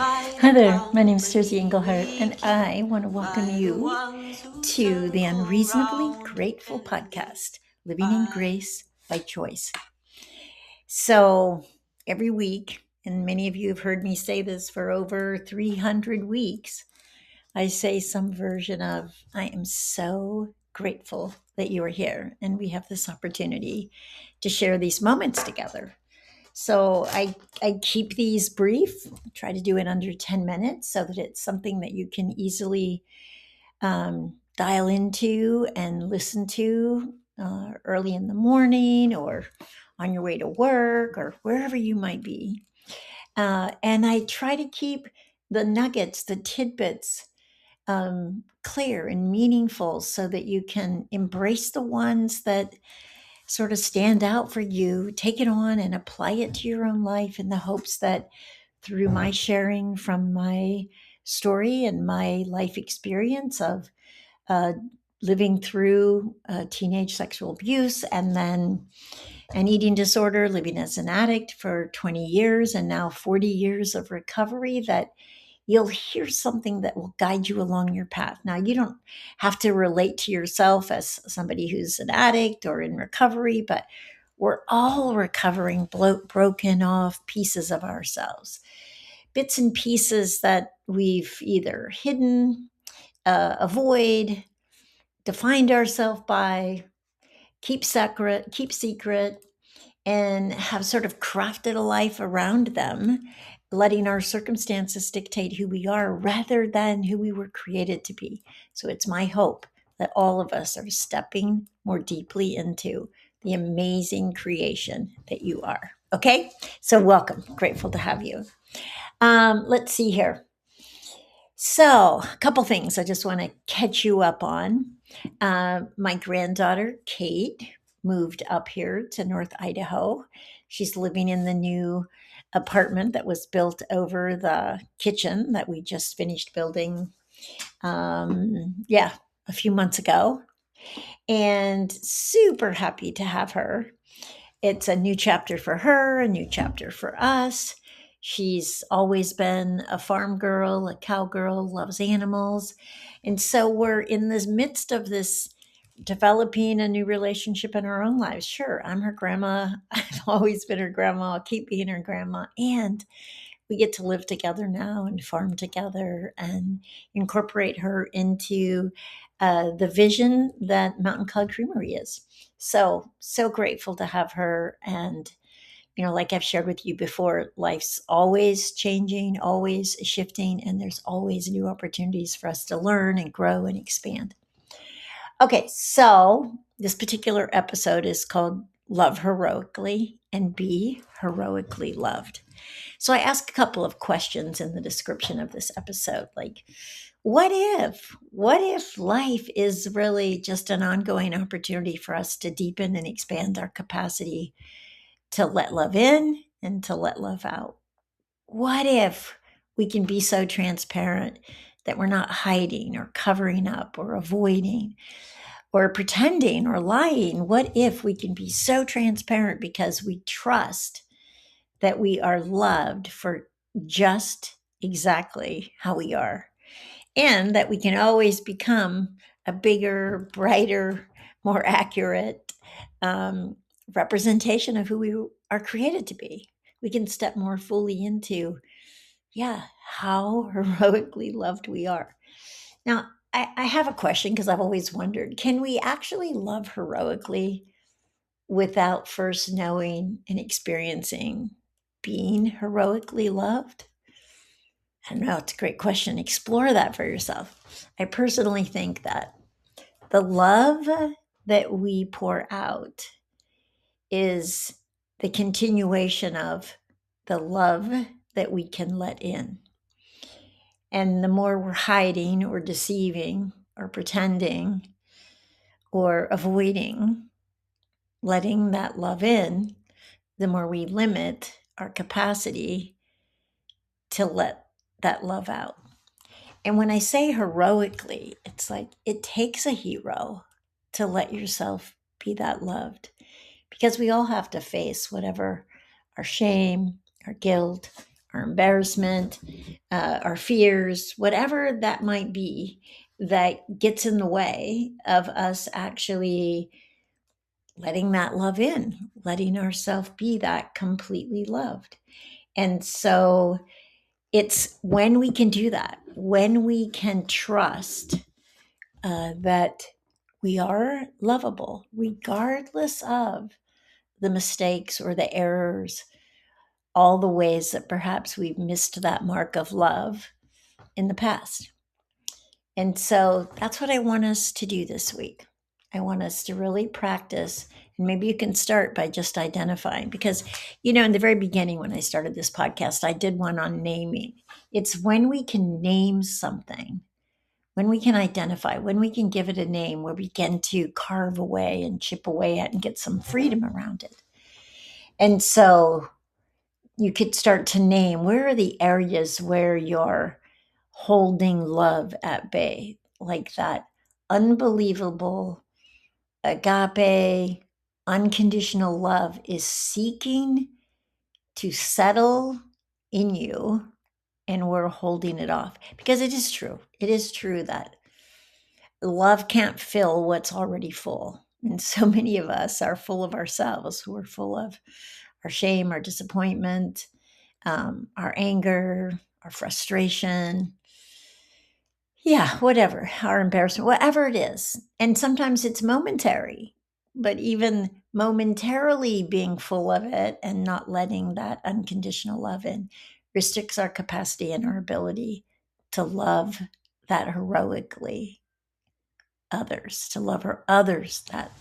Hi there, my name is Susie Englehart, and I want to welcome you to the Unreasonably Grateful podcast, Living in Grace by Choice. So, every week, and many of you have heard me say this for over 300 weeks, I say some version of, I am so grateful that you are here, and we have this opportunity to share these moments together. So I keep these brief, try to do it under 10 minutes so that it's something that you can easily dial into and listen to early in the morning or on your way to work or wherever you might be. And I try to keep the nuggets, the tidbits clear and meaningful so that you can embrace the ones that sort of stand out for you, take it on and apply it to your own life in the hopes that through my sharing from my story and my life experience of uh, living through teenage sexual abuse and then an eating disorder, living as an addict for 20 years and now 40 years of recovery, that you'll hear something that will guide you along your path. Now, you don't have to relate to yourself as somebody who's an addict or in recovery, but we're all recovering broken off pieces of ourselves, bits and pieces that we've either hidden, avoid, defined ourselves by, keep secret, and have sort of crafted a life around them, letting our circumstances dictate who we are rather than who we were created to be. So it's my hope that all of us are stepping more deeply into the amazing creation that you are. Okay, so welcome. Grateful to have you. Let's see here. So, a couple things I just want to catch you up on. My granddaughter, Kate, moved up here to North Idaho. She's living in the new apartment that was built over the kitchen that we just finished building, a few months ago. And super happy to have her. It's a new chapter for her, a new chapter for us. She's always been a farm girl, a cowgirl, loves animals. And so we're in the midst of this developing a new relationship in our own lives. Sure, I'm her grandma. I've always been her grandma. I'll keep being her grandma. And we get to live together now and farm together and incorporate her into the vision that Mountain Cloud Creamery is. So grateful to have her. And, like I've shared with you before, life's always changing, always shifting, and there's always new opportunities for us to learn and grow and expand. Okay, so this particular episode is called Love Heroically and Be Heroically Loved. So I ask a couple of questions in the description of this episode, like, what if life is really just an ongoing opportunity for us to deepen and expand our capacity to let love in and to let love out? What if we can be so transparent that we're not hiding or covering up or avoiding or pretending or lying? What if we can be so transparent because we trust that we are loved for just exactly how we are, and that we can always become a bigger, brighter, more accurate representation of who we are created to be? We can step more fully into, how heroically loved we are. Now, I have a question because I've always wondered, can we actually love heroically without first knowing and experiencing being heroically loved? I don't know. It's a great question. Explore that for yourself. I personally think that the love that we pour out is the continuation of the love that we can let in. And the more we're hiding or deceiving or pretending or avoiding letting that love in, the more we limit our capacity to let that love out. And when I say heroically, it's like it takes a hero to let yourself be that loved, because we all have to face whatever our shame, our guilt, our embarrassment, our fears, whatever that might be that gets in the way of us actually letting that love in, letting ourselves be that completely loved. And so it's when we can do that, when we can trust that we are lovable, regardless of the mistakes or the errors, all the ways that perhaps we've missed that mark of love in the past. And so that's what I want us to do this week. I want us to really practice. And maybe you can start by just identifying, because, in the very beginning, when I started this podcast, I did one on naming. It's when we can name something, when we can identify, when we can give it a name, where we begin to carve away and chip away at and get some freedom around it. And so you could start to name, where are the areas where you're holding love at bay, like that unbelievable agape, unconditional love is seeking to settle in you, and we're holding it off. Because it is true. It is true that love can't fill what's already full. And so many of us are full of ourselves. We're full of our shame, our disappointment, our anger, our frustration. Yeah, whatever, our embarrassment, whatever it is. And sometimes it's momentary, but even momentarily being full of it and not letting that unconditional love in restricts our capacity and our ability to love that heroically others, to love others that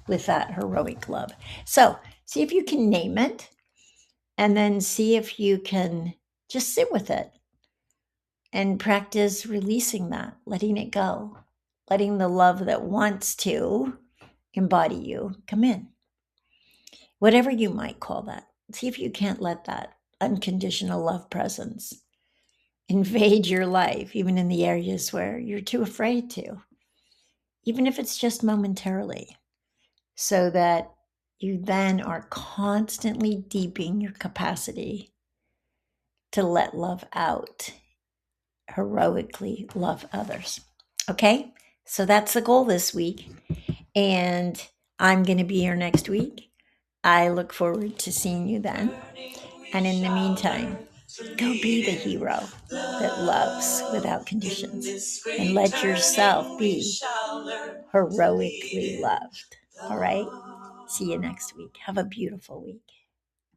with that heroic love. So see if you can name it, and then see if you can just sit with it and practice releasing that, letting it go, letting the love that wants to embody you come in. Whatever you might call that. See if you can't let that unconditional love presence invade your life, even in the areas where you're too afraid to, even if it's just momentarily, so that you then are constantly deepening your capacity to let love out, heroically love others. Okay, so that's the goal this week. And I'm going to be here next week. I look forward to seeing you then. And in the meantime, go be the hero that loves without conditions, and let yourself be heroically loved. All right? See you next week. Have a beautiful week.